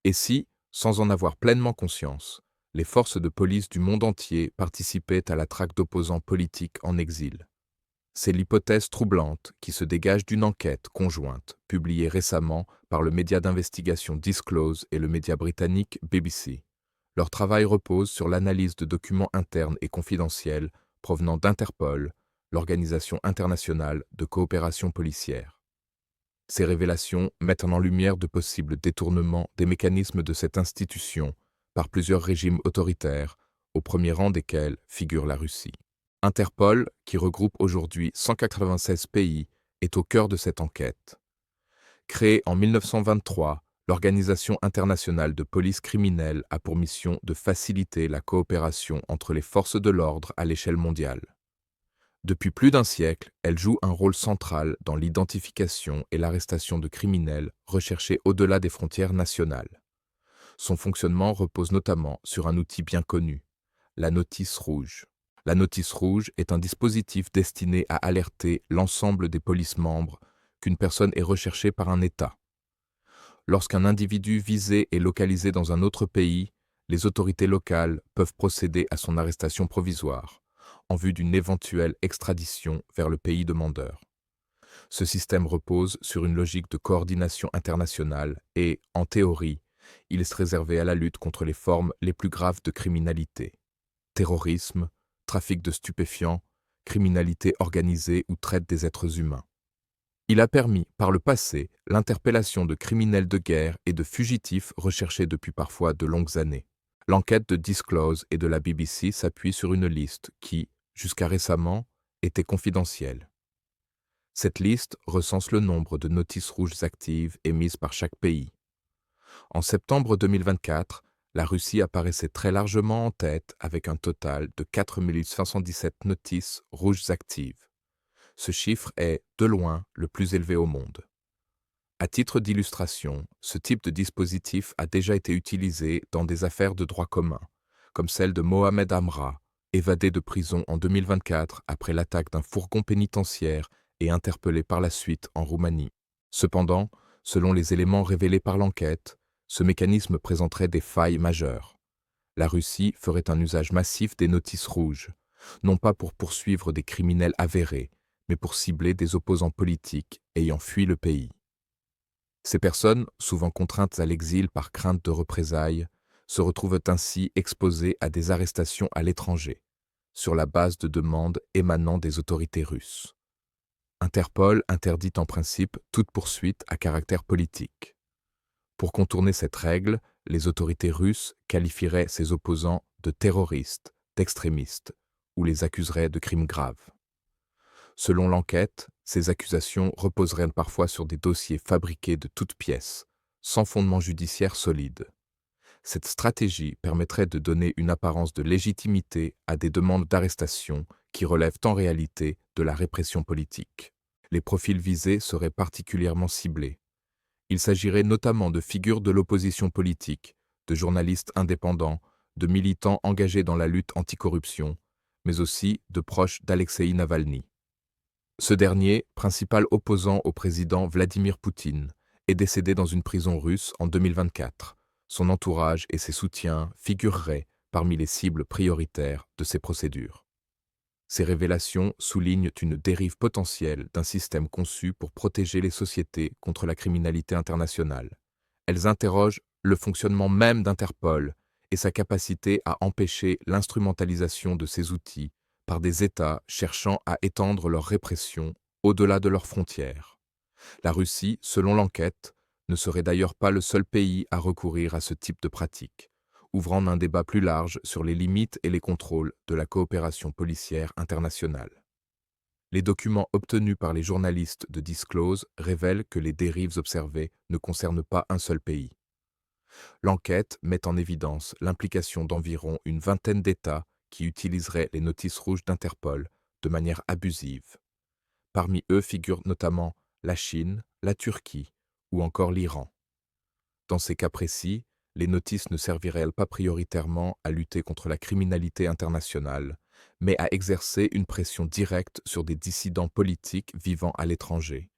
Et si, sans en avoir pleinement conscience, les forces de police du monde entier participaient à la traque d'opposants politiques en exil? C'est l'hypothèse troublante qui se dégage d'une enquête conjointe publiée récemment par le média d'investigation Disclose et le média britannique BBC. Leur travail repose sur l'analyse de documents internes et confidentiels provenant d'Interpol, l'Organisation internationale de coopération policière. Ces révélations mettent en lumière de possibles détournements des mécanismes de cette institution par plusieurs régimes autoritaires, au premier rang desquels figure la Russie. Interpol, qui regroupe aujourd'hui 196 pays, est au cœur de cette enquête. Créée en 1923, l'Organisation internationale de police criminelle a pour mission de faciliter la coopération entre les forces de l'ordre à l'échelle mondiale. Depuis plus d'un siècle, elle joue un rôle central dans l'identification et l'arrestation de criminels recherchés au-delà des frontières nationales. Son fonctionnement repose notamment sur un outil bien connu, la notice rouge. La notice rouge est un dispositif destiné à alerter l'ensemble des polices membres qu'une personne est recherchée par un État. Lorsqu'un individu visé est localisé dans un autre pays, les autorités locales peuvent procéder à son arrestation provisoire, en vue d'une éventuelle extradition vers le pays demandeur. Ce système repose sur une logique de coordination internationale et, en théorie, il est réservé à la lutte contre les formes les plus graves de criminalité: terrorisme, trafic de stupéfiants, criminalité organisée ou traite des êtres humains. Il a permis, par le passé, l'interpellation de criminels de guerre et de fugitifs recherchés depuis parfois de longues années. L'enquête de Disclose et de la BBC s'appuie sur une liste qui, jusqu'à récemment, était confidentielle. Cette liste recense le nombre de notices rouges actives émises par chaque pays. En septembre 2024, la Russie apparaissait très largement en tête avec un total de 4 517 notices rouges actives. Ce chiffre est, de loin, le plus élevé au monde. À titre d'illustration, ce type de dispositif a déjà été utilisé dans des affaires de droit commun, comme celle de Mohamed Amra, évadé de prison en 2024 après l'attaque d'un fourgon pénitentiaire et interpellé par la suite en Roumanie. Cependant, selon les éléments révélés par l'enquête, ce mécanisme présenterait des failles majeures. La Russie ferait un usage massif des notices rouges, non pas pour poursuivre des criminels avérés, mais pour cibler des opposants politiques ayant fui le pays. Ces personnes, souvent contraintes à l'exil par crainte de représailles, se retrouvent ainsi exposées à des arrestations à l'étranger, sur la base de demandes émanant des autorités russes. Interpol interdit en principe toute poursuite à caractère politique. Pour contourner cette règle, les autorités russes qualifieraient ces opposants de terroristes, d'extrémistes, ou les accuseraient de crimes graves. Selon l'enquête, ces accusations reposeraient parfois sur des dossiers fabriqués de toutes pièces, sans fondement judiciaire solide. Cette stratégie permettrait de donner une apparence de légitimité à des demandes d'arrestation qui relèvent en réalité de la répression politique. Les profils visés seraient particulièrement ciblés. Il s'agirait notamment de figures de l'opposition politique, de journalistes indépendants, de militants engagés dans la lutte anticorruption, mais aussi de proches d'Alexeï Navalny. Ce dernier, principal opposant au président Vladimir Poutine, est décédé dans une prison russe en 2024. Son entourage et ses soutiens figureraient parmi les cibles prioritaires de ces procédures. Ces révélations soulignent une dérive potentielle d'un système conçu pour protéger les sociétés contre la criminalité internationale. Elles interrogent le fonctionnement même d'Interpol et sa capacité à empêcher l'instrumentalisation de ces outils par des États cherchant à étendre leur répression au-delà de leurs frontières. La Russie, selon l'enquête, ne serait d'ailleurs pas le seul pays à recourir à ce type de pratique, ouvrant un débat plus large sur les limites et les contrôles de la coopération policière internationale. Les documents obtenus par les journalistes de Disclose révèlent que les dérives observées ne concernent pas un seul pays. L'enquête met en évidence l'implication d'environ une vingtaine d'États qui utiliseraient les notices rouges d'Interpol de manière abusive. Parmi eux figurent notamment la Chine, la Turquie ou encore l'Iran. Dans ces cas précis, les notices ne serviraient pas prioritairement à lutter contre la criminalité internationale, mais à exercer une pression directe sur des dissidents politiques vivant à l'étranger,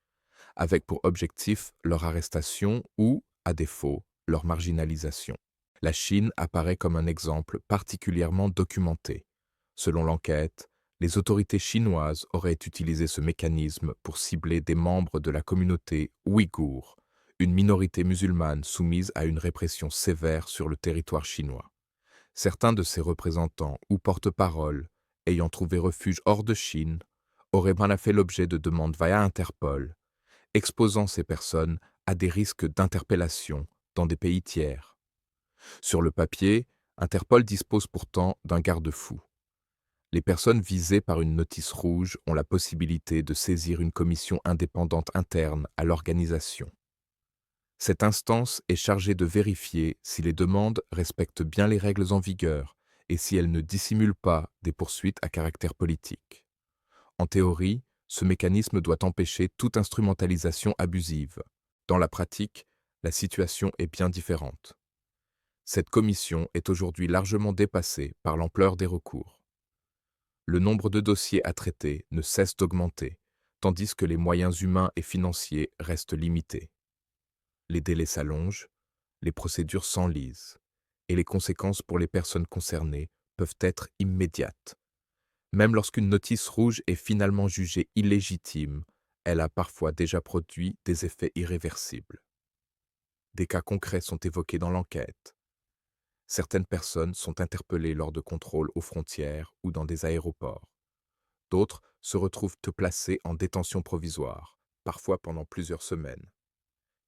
avec pour objectif leur arrestation ou, à défaut, leur marginalisation. La Chine apparaît comme un exemple particulièrement documenté. Selon l'enquête, les autorités chinoises auraient utilisé ce mécanisme pour cibler des membres de la communauté ouïghour, une minorité musulmane soumise à une répression sévère sur le territoire chinois. Certains de ses représentants ou porte-parole, ayant trouvé refuge hors de Chine, auraient bien fait l'objet de demandes via Interpol, exposant ces personnes à des risques d'interpellation dans des pays tiers. Sur le papier, Interpol dispose pourtant d'un garde-fou. Les personnes visées par une notice rouge ont la possibilité de saisir une commission indépendante interne à l'organisation. Cette instance est chargée de vérifier si les demandes respectent bien les règles en vigueur et si elles ne dissimulent pas des poursuites à caractère politique. En théorie, ce mécanisme doit empêcher toute instrumentalisation abusive. Dans la pratique, la situation est bien différente. Cette commission est aujourd'hui largement dépassée par l'ampleur des recours. Le nombre de dossiers à traiter ne cesse d'augmenter, tandis que les moyens humains et financiers restent limités. Les délais s'allongent, les procédures s'enlisent, et les conséquences pour les personnes concernées peuvent être immédiates. Même lorsqu'une notice rouge est finalement jugée illégitime, elle a parfois déjà produit des effets irréversibles. Des cas concrets sont évoqués dans l'enquête. Certaines personnes sont interpellées lors de contrôles aux frontières ou dans des aéroports. D'autres se retrouvent placées en détention provisoire, parfois pendant plusieurs semaines.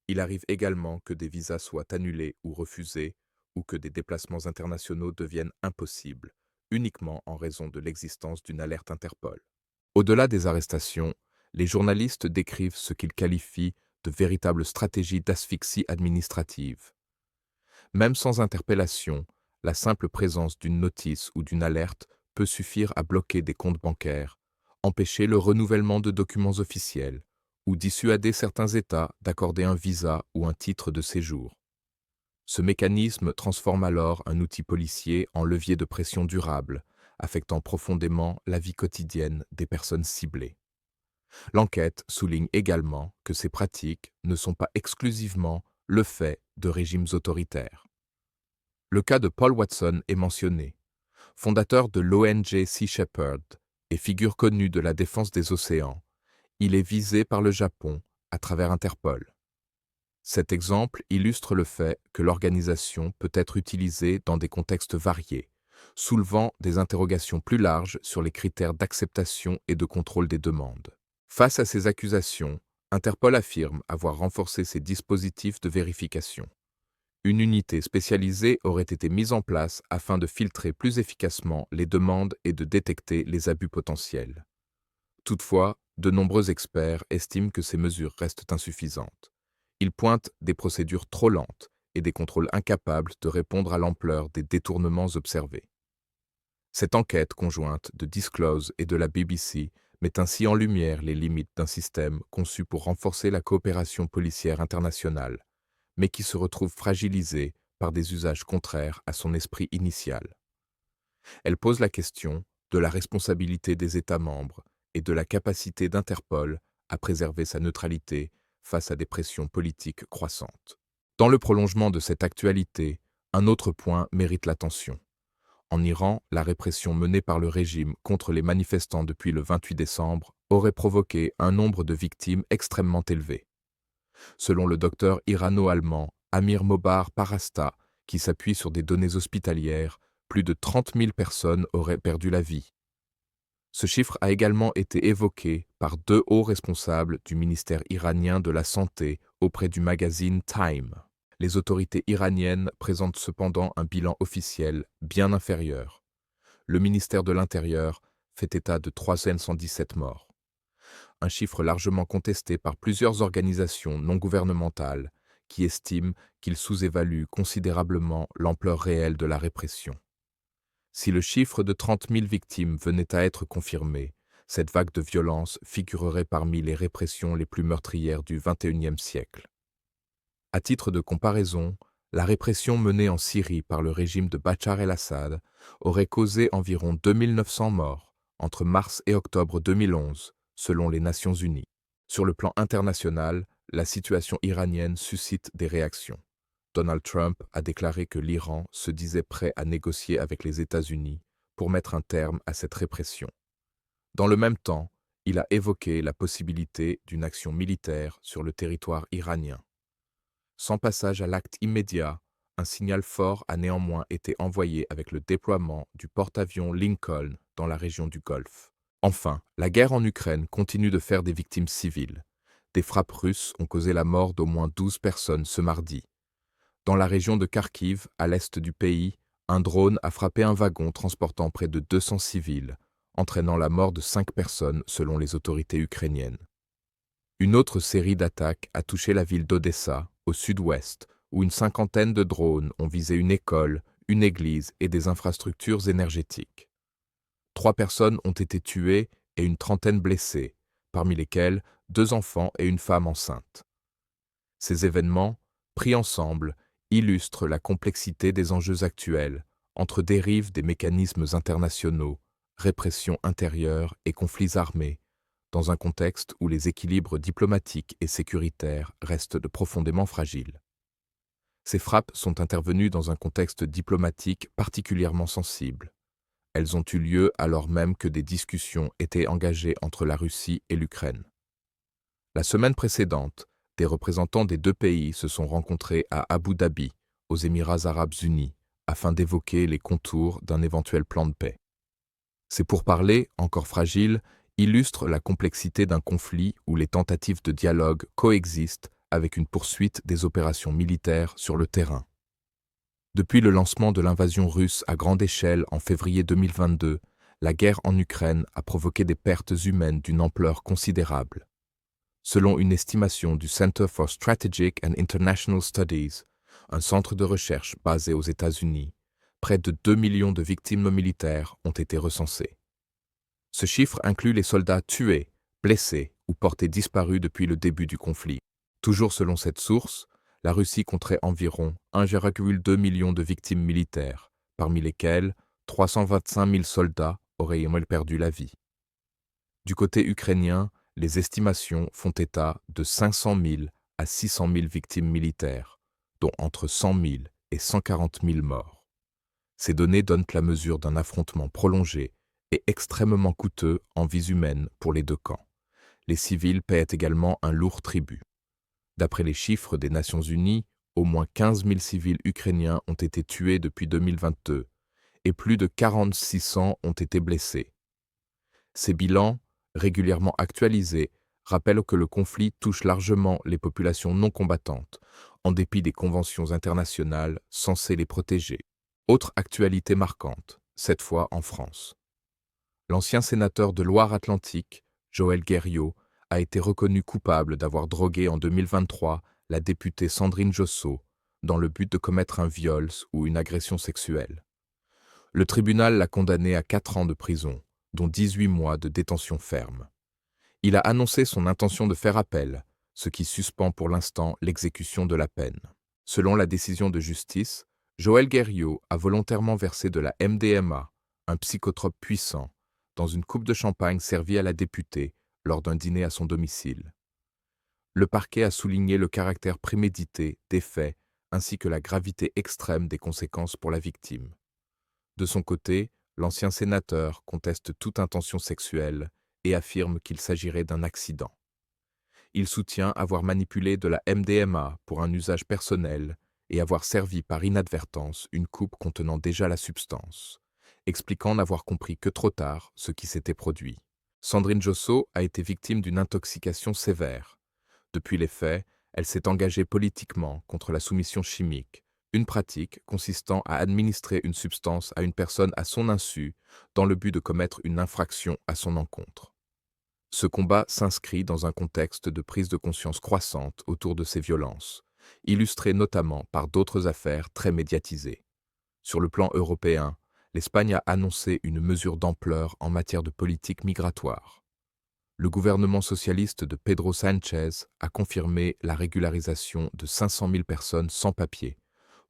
Il arrive également que des visas soient annulés ou refusés, ou que des déplacements internationaux deviennent impossibles, uniquement en raison de l'existence d'une alerte Interpol. Au-delà des arrestations, les journalistes décrivent ce qu'ils qualifient de véritables stratégies d'asphyxie administrative. Même sans interpellation, la simple présence d'une notice ou d'une alerte peut suffire à bloquer des comptes bancaires, empêcher le renouvellement de documents officiels ou dissuader certains États d'accorder un visa ou un titre de séjour. Ce mécanisme transforme alors un outil policier en levier de pression durable, affectant profondément la vie quotidienne des personnes ciblées. L'enquête souligne également que ces pratiques ne sont pas exclusivement le fait de régimes autoritaires. Le cas de Paul Watson est mentionné, fondateur de l'ONG Sea Shepherd et figure connue de la défense des océans. Il est visé par le Japon à travers Interpol. Cet exemple illustre le fait que l'organisation peut être utilisée dans des contextes variés, soulevant des interrogations plus larges sur les critères d'acceptation et de contrôle des demandes. Face à ces accusations, Interpol affirme avoir renforcé ses dispositifs de vérification. Une unité spécialisée aurait été mise en place afin de filtrer plus efficacement les demandes et de détecter les abus potentiels. Toutefois, de nombreux experts estiment que ces mesures restent insuffisantes. Ils pointent des procédures trop lentes et des contrôles incapables de répondre à l'ampleur des détournements observés. Cette enquête conjointe de Disclose et de la BBC met ainsi en lumière les limites d'un système conçu pour renforcer la coopération policière internationale, mais qui se retrouve fragilisé par des usages contraires à son esprit initial. Elle pose la question de la responsabilité des États membres et de la capacité d'Interpol à préserver sa neutralité face à des pressions politiques croissantes. Dans le prolongement de cette actualité, un autre point mérite l'attention. En Iran, la répression menée par le régime contre les manifestants depuis le 28 décembre aurait provoqué un nombre de victimes extrêmement élevé. Selon le docteur irano-allemand Amir Mobar Parasta, qui s'appuie sur des données hospitalières, plus de 30 000 personnes auraient perdu la vie. Ce chiffre a également été évoqué par deux hauts responsables du ministère iranien de la Santé auprès du magazine Time. Les autorités iraniennes présentent cependant un bilan officiel bien inférieur. Le ministère de l'Intérieur fait état de 317 morts. Un chiffre largement contesté par plusieurs organisations non gouvernementales qui estiment qu'il sous-évalue considérablement l'ampleur réelle de la répression. Si le chiffre de 30 000 victimes venait à être confirmé, cette vague de violence figurerait parmi les répressions les plus meurtrières du XXIe siècle. À titre de comparaison, la répression menée en Syrie par le régime de Bachar el-Assad aurait causé environ 2900 morts entre mars et octobre 2011, selon les Nations Unies. Sur le plan international, la situation iranienne suscite des réactions. Donald Trump a déclaré que l'Iran se disait prêt à négocier avec les États-Unis pour mettre un terme à cette répression. Dans le même temps, il a évoqué la possibilité d'une action militaire sur le territoire iranien. Sans passage à l'acte immédiat, un signal fort a néanmoins été envoyé avec le déploiement du porte-avions Lincoln dans la région du Golfe. Enfin, la guerre en Ukraine continue de faire des victimes civiles. Des frappes russes ont causé la mort d'au moins 12 personnes ce mardi. Dans la région de Kharkiv, à l'est du pays, un drone a frappé un wagon transportant près de 200 civils, entraînant la mort de 5 personnes selon les autorités ukrainiennes. Une autre série d'attaques a touché la ville d'Odessa, au sud-ouest, où une cinquantaine de drones ont visé une école, une église et des infrastructures énergétiques. 3 personnes ont été tuées et une trentaine blessées, parmi lesquelles 2 enfants et une femme enceinte. Ces événements, pris ensemble, illustrent la complexité des enjeux actuels, entre dérives des mécanismes internationaux, répression intérieure et conflits armés, dans un contexte où les équilibres diplomatiques et sécuritaires restent profondément fragiles. Ces frappes sont intervenues dans un contexte diplomatique particulièrement sensible. Elles ont eu lieu alors même que des discussions étaient engagées entre la Russie et l'Ukraine. La semaine précédente, des représentants des deux pays se sont rencontrés à Abu Dhabi, aux Émirats arabes unis, afin d'évoquer les contours d'un éventuel plan de paix. Ces pourparlers, encore fragiles, illustrent la complexité d'un conflit où les tentatives de dialogue coexistent avec une poursuite des opérations militaires sur le terrain. Depuis le lancement de l'invasion russe à grande échelle en février 2022, la guerre en Ukraine a provoqué des pertes humaines d'une ampleur considérable. Selon une estimation du Center for Strategic and International Studies, un centre de recherche basé aux États-Unis, près de 2 millions de victimes militaires ont été recensées. Ce chiffre inclut les soldats tués, blessés ou portés disparus depuis le début du conflit. Toujours selon cette source, la Russie compterait environ 1,2 million de victimes militaires, parmi lesquelles 325 000 soldats auraient perdu la vie. Du côté ukrainien, les estimations font état de 500 000 à 600 000 victimes militaires, dont entre 100 000 et 140 000 morts. Ces données donnent la mesure d'un affrontement prolongé et extrêmement coûteux en vies humaines pour les deux camps. Les civils paient également un lourd tribut. D'après les chiffres des Nations Unies, au moins 15 000 civils ukrainiens ont été tués depuis 2022 et plus de 4600 ont été blessés. Ces bilans, régulièrement actualisés, rappellent que le conflit touche largement les populations non combattantes, en dépit des conventions internationales censées les protéger. Autre actualité marquante, cette fois en France. L'ancien sénateur de Loire-Atlantique, Joël Guerriau, a été reconnu coupable d'avoir drogué en 2023 la députée Sandrine Josso dans le but de commettre un viol ou une agression sexuelle. Le tribunal l'a condamné à 4 ans de prison, dont 18 mois de détention ferme. Il a annoncé son intention de faire appel, ce qui suspend pour l'instant l'exécution de la peine. Selon la décision de justice, Joël Guerriau a volontairement versé de la MDMA, un psychotrope puissant, dans une coupe de champagne servie à la députée lors d'un dîner à son domicile. Le parquet a souligné le caractère prémédité des faits ainsi que la gravité extrême des conséquences pour la victime. De son côté, l'ancien sénateur conteste toute intention sexuelle et affirme qu'il s'agirait d'un accident. Il soutient avoir manipulé de la MDMA pour un usage personnel et avoir servi par inadvertance une coupe contenant déjà la substance, expliquant n'avoir compris que trop tard ce qui s'était produit. Sandrine Josso a été victime d'une intoxication sévère. Depuis les faits, elle s'est engagée politiquement contre la soumission chimique, une pratique consistant à administrer une substance à une personne à son insu dans le but de commettre une infraction à son encontre. Ce combat s'inscrit dans un contexte de prise de conscience croissante autour de ces violences, illustré notamment par d'autres affaires très médiatisées. Sur le plan européen, l'Espagne a annoncé une mesure d'ampleur en matière de politique migratoire. Le gouvernement socialiste de Pedro Sánchez a confirmé la régularisation de 500 000 personnes sans papier.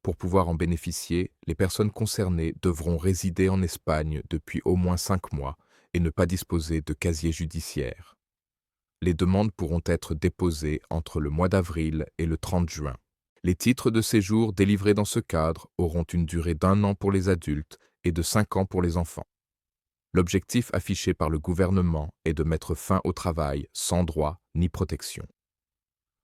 Pour pouvoir en bénéficier, les personnes concernées devront résider en Espagne depuis au moins 5 mois et ne pas disposer de casier judiciaire. Les demandes pourront être déposées entre le mois d'avril et le 30 juin. Les titres de séjour délivrés dans ce cadre auront une durée d'1 an pour les adultes et de 5 ans pour les enfants. L'objectif affiché par le gouvernement est de mettre fin au travail sans droit ni protection.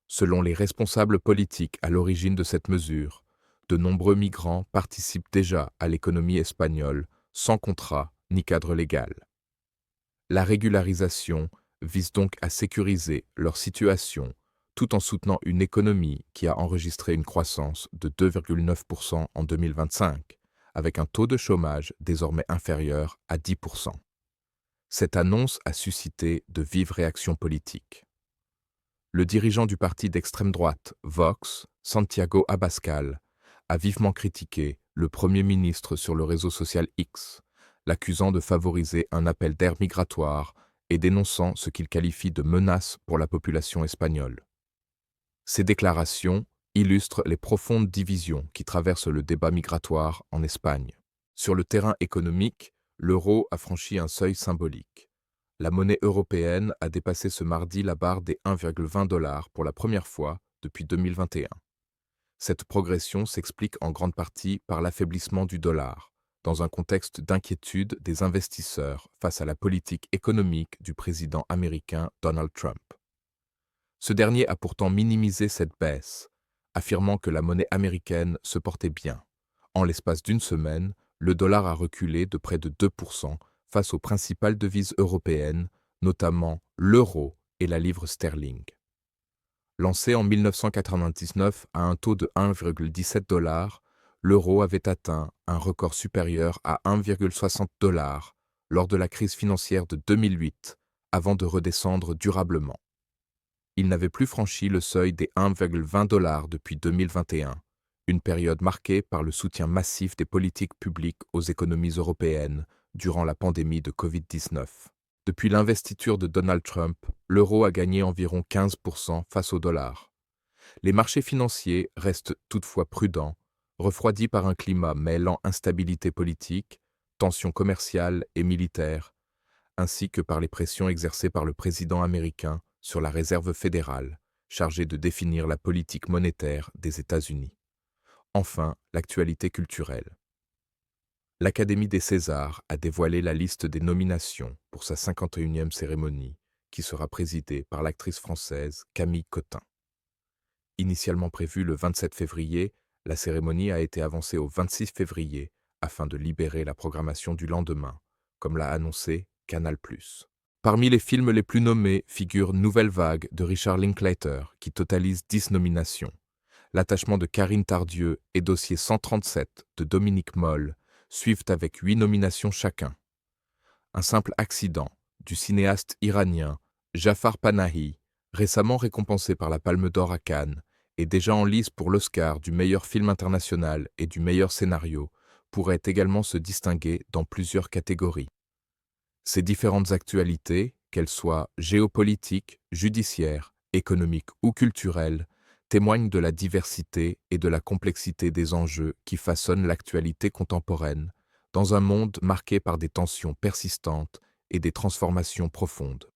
Selon les responsables politiques à l'origine de cette mesure, de nombreux migrants participent déjà à l'économie espagnole sans contrat ni cadre légal. La régularisation vise donc à sécuriser leur situation tout en soutenant une économie qui a enregistré une croissance de 2,9% en 2025, avec un taux de chômage désormais inférieur à 10%. Cette annonce a suscité de vives réactions politiques. Le dirigeant du parti d'extrême droite, Vox, Santiago Abascal, a vivement critiqué le Premier ministre sur le réseau social X, l'accusant de favoriser un appel d'air migratoire et dénonçant ce qu'il qualifie de menace pour la population espagnole. Ces déclarations illustrent les profondes divisions qui traversent le débat migratoire en Espagne. Sur le terrain économique, l'euro a franchi un seuil symbolique. La monnaie européenne a dépassé ce mardi la barre des 1,20 $ pour la première fois depuis 2021. Cette progression s'explique en grande partie par l'affaiblissement du dollar, dans un contexte d'inquiétude des investisseurs face à la politique économique du président américain Donald Trump. Ce dernier a pourtant minimisé cette baisse, affirmant que la monnaie américaine se portait bien. En l'espace d'une semaine, le dollar a reculé de près de 2% face aux principales devises européennes, notamment l'euro et la livre sterling. Lancé en 1999 à un taux de 1,17 $, l'euro avait atteint un record supérieur à 1,60 $ lors de la crise financière de 2008, avant de redescendre durablement. Il n'avait plus franchi le seuil des 1,20 $ depuis 2021, une période marquée par le soutien massif des politiques publiques aux économies européennes durant la pandémie de Covid-19. Depuis l'investiture de Donald Trump, l'euro a gagné environ 15% face au dollar. Les marchés financiers restent toutefois prudents, refroidis par un climat mêlant instabilité politique, tensions commerciales et militaires, ainsi que par les pressions exercées par le président américain sur la Réserve fédérale, chargée de définir la politique monétaire des États-Unis. Enfin, l'actualité culturelle. L'Académie des Césars a dévoilé la liste des nominations pour sa 51e cérémonie, qui sera présidée par l'actrice française Camille Cottin. Initialement prévue le 27 février, la cérémonie a été avancée au 26 février afin de libérer la programmation du lendemain, comme l'a annoncé Canal+. Parmi les films les plus nommés figure Nouvelle Vague de Richard Linklater, qui totalise 10 nominations. L'attachement de Karine Tardieu et Dossier 137 de Dominique Moll suivent avec 8 nominations chacun. Un simple accident du cinéaste iranien Jafar Panahi, récemment récompensé par la Palme d'Or à Cannes, est déjà en lice pour l'Oscar du meilleur film international et du meilleur scénario, pourrait également se distinguer dans plusieurs catégories. Ces différentes actualités, qu'elles soient géopolitiques, judiciaires, économiques ou culturelles, témoignent de la diversité et de la complexité des enjeux qui façonnent l'actualité contemporaine, dans un monde marqué par des tensions persistantes et des transformations profondes.